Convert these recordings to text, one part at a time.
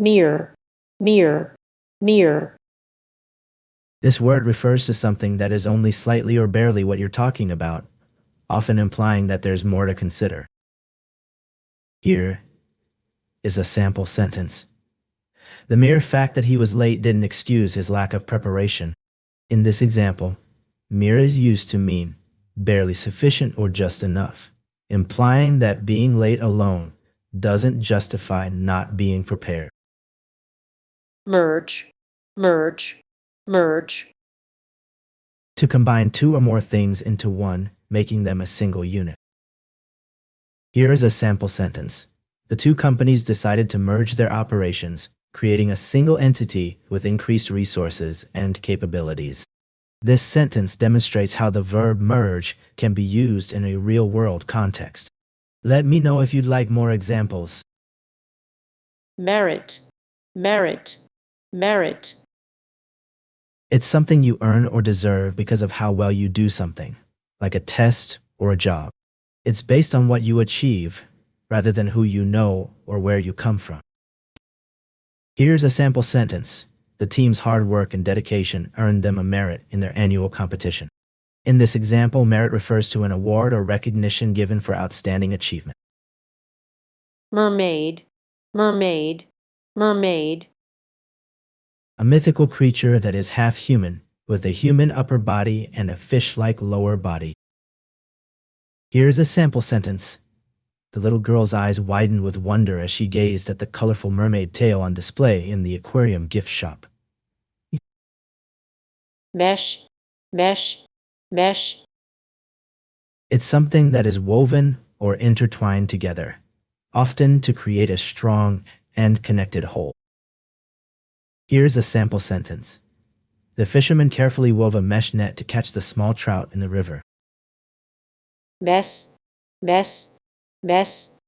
mere, mere, mere. This word refers to something that is only slightly or barely what you're talking about, often implying that there's more to consider. Here is a sample sentence. The mere fact that he was late didn't excuse his lack of preparation. In this example, mere is used to mean barely sufficient or just enough, implying that being late alone doesn't justify not being prepared. Merge, merge, merge. To combine two or more things into one, making them a single unit. Here is a sample sentence. The two companies decided to merge their operations, creating a single entity with increased resources and capabilities. This sentence demonstrates how the verb merge can be used in a real-world context. Let me know if you'd like more examples. Merit, merit, merit. It's something you earn or deserve because of how well you do something, like a test or a job. It's based on what you achieve, rather than who you know or where you come from. Here's a sample sentence. The team's hard work and dedication earned them a merit in their annual competition. In this example, merit refers to an award or recognition given for outstanding achievement. Mermaid, mermaid, mermaid. A mythical creature that is half human, with a human upper body and a fish-like lower body. Here's a sample sentence. The little girl's eyes widened with wonder as she gazed at the colorful mermaid tail on display in the aquarium gift shop. Mesh, mesh, mesh. It's something that is woven or intertwined together, often to create a strong and connected whole. Here's a sample sentence. The fisherman carefully wove a mesh net to catch the small trout in the river. Mess, mess, mess.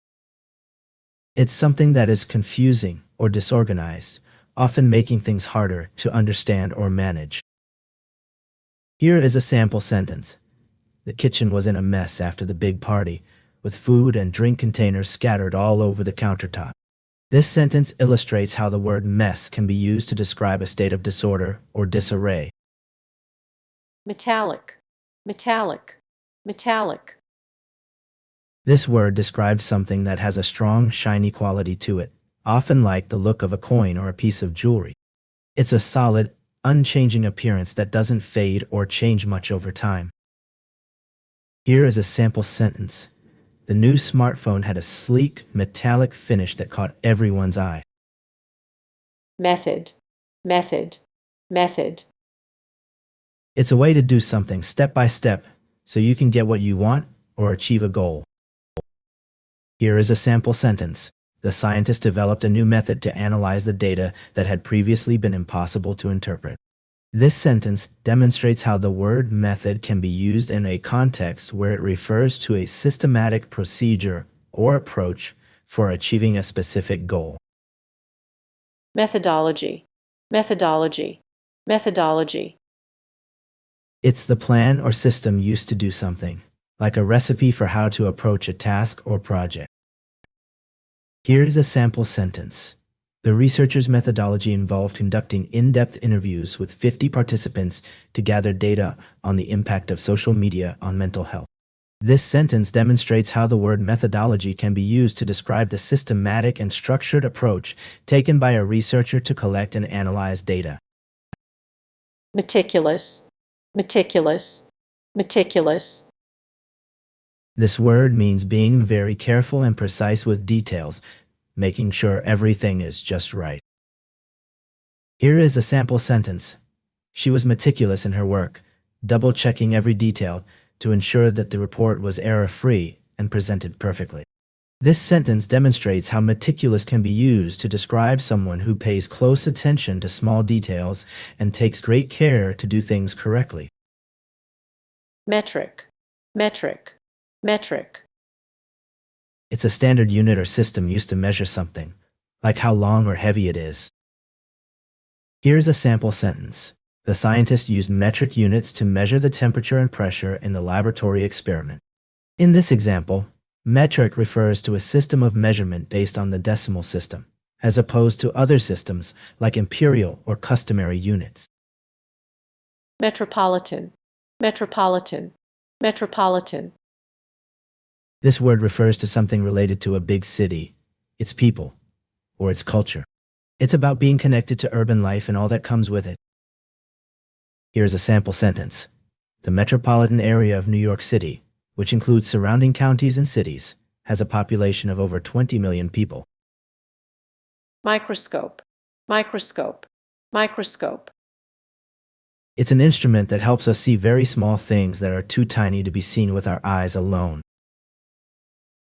It's something that is confusing or disorganized, often making things harder to understand or manage. Here is a sample sentence. The kitchen was in a mess after the big party, with food and drink containers scattered all over the countertop. This sentence illustrates how the word mess can be used to describe a state of disorder or disarray. Metallic, metallic, metallic. This word describes something that has a strong, shiny quality to it, often like the look of a coin or a piece of jewelry. It's a solid, unchanging appearance that doesn't fade or change much over time. Here is a sample sentence. The new smartphone had a sleek, metallic finish that caught everyone's eye. Method, method, method. It's a way to do something step by step so you can get what you want or achieve a goal. Here is a sample sentence. The scientists developed a new method to analyze the data that had previously been impossible to interpret. This sentence demonstrates how the word method can be used in a context where it refers to a systematic procedure or approach for achieving a specific goal. Methodology, methodology, methodology. It's the plan or system used to do something, like a recipe for how to approach a task or project. Here is a sample sentence. The researchers' methodology involved conducting in-depth interviews with 50 participants to gather data on the impact of social media on mental health. This sentence demonstrates how the word methodology can be used to describe the systematic and structured approach taken by a researcher to collect and analyze data. Meticulous, meticulous, meticulous. This word means being very careful and precise with details, making sure everything is just right. Here is a sample sentence. She was meticulous in her work, double-checking every detail to ensure that the report was error-free and presented perfectly. This sentence demonstrates how meticulous can be used to describe someone who pays close attention to small details and takes great care to do things correctly. Metric, metric, metric. It's a standard unit or system used to measure something, like how long or heavy it is. Here's a sample sentence. The scientists used metric units to measure the temperature and pressure in the laboratory experiment. In this example, metric refers to a system of measurement based on the decimal system, as opposed to other systems like imperial or customary units. Metropolitan, metropolitan, metropolitan. This word refers to something related to a big city, its people, or its culture. It's about being connected to urban life and all that comes with it. Here's a sample sentence. The metropolitan area of New York City, which includes surrounding counties and cities, has a population of over 20 million people. Microscope, microscope, microscope. It's an instrument that helps us see very small things that are too tiny to be seen with our eyes alone.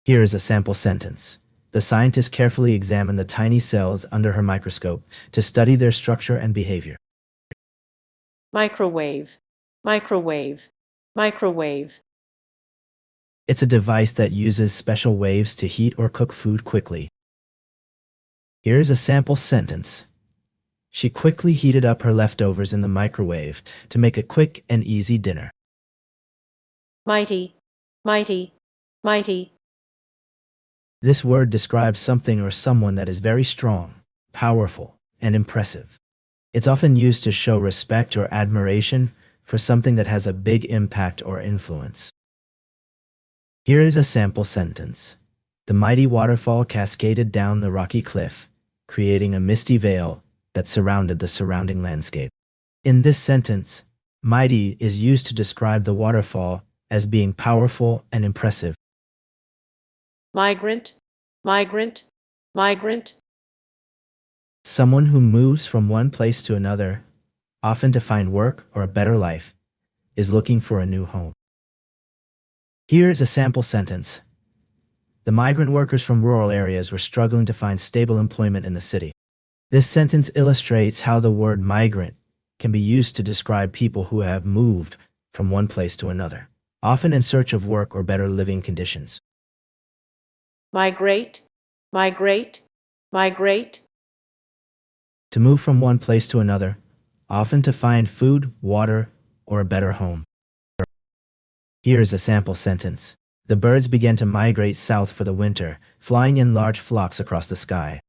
Here is a sample sentence. The scientist carefully examined the tiny cells under her microscope to study their structure and behavior. Microwave, microwave, microwave. It's a device that uses special waves to heat or cook food quickly. Here's a sample sentence. She quickly heated up her leftovers in the microwave to make a quick and easy dinner. Mighty, mighty, mighty. This word describes something or someone that is very strong, powerful, and impressive. It's often used to show respect or admiration for something that has a big impact or influence. Here is a sample sentence. The mighty waterfall cascaded down the rocky cliff, creating a misty veil that surrounded the surrounding landscape. In this sentence, mighty is used to describe the waterfall as being powerful and impressive. Migrant, migrant, migrant. Someone who moves from one place to another, often to find work or a better life, is looking for a new home. Here is a sample sentence. The migrant workers from rural areas were struggling to find stable employment in the city. This sentence illustrates how the word migrant can be used to describe people who have moved from one place to another, often in search of work or better living conditions. Migrate, migrate, migrate. To move from one place to another, often to find food, water, or a better home. Here is a sample sentence. The birds began to migrate south for the winter, flying in large flocks across the sky.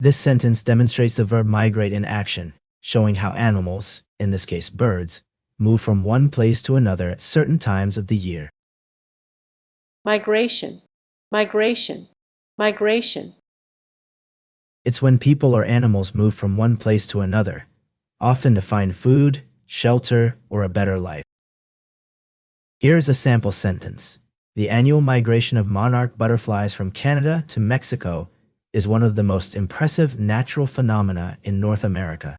This sentence demonstrates the verb migrate in action, showing how animals, in this case birds, move from one place to another at certain times of the year. Migration, migration, migration. It's when people or animals move from one place to another, often to find food, shelter, or a better life. Here is a sample sentence. The annual migration of monarch butterflies from Canada to Mexico is one of the most impressive natural phenomena in North America.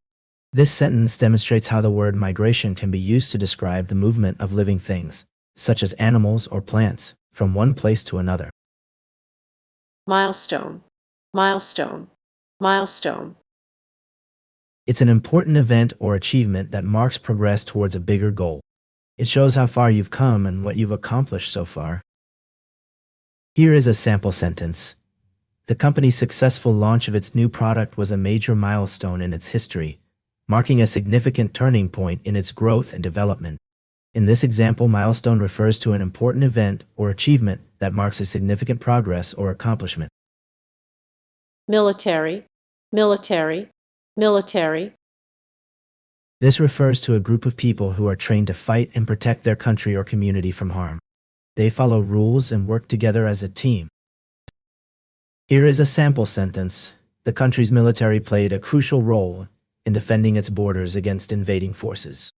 This sentence demonstrates how the word migration can be used to describe the movement of living things, such as animals or plants, from one place to another. Milestone, milestone, milestone. It's an important event or achievement that marks progress towards a bigger goal. It shows how far you've come and what you've accomplished so far. Here is a sample sentence. The company's successful launch of its new product was a major milestone in its history, marking a significant turning point in its growth and development. In this example, milestone refers to an important event or achievement that marks a significant progress or accomplishment. Military, military, military. This refers to a group of people who are trained to fight and protect their country or community from harm. They follow rules and work together as a team. Here is a sample sentence. The country's military played a crucial role in defending its borders against invading forces.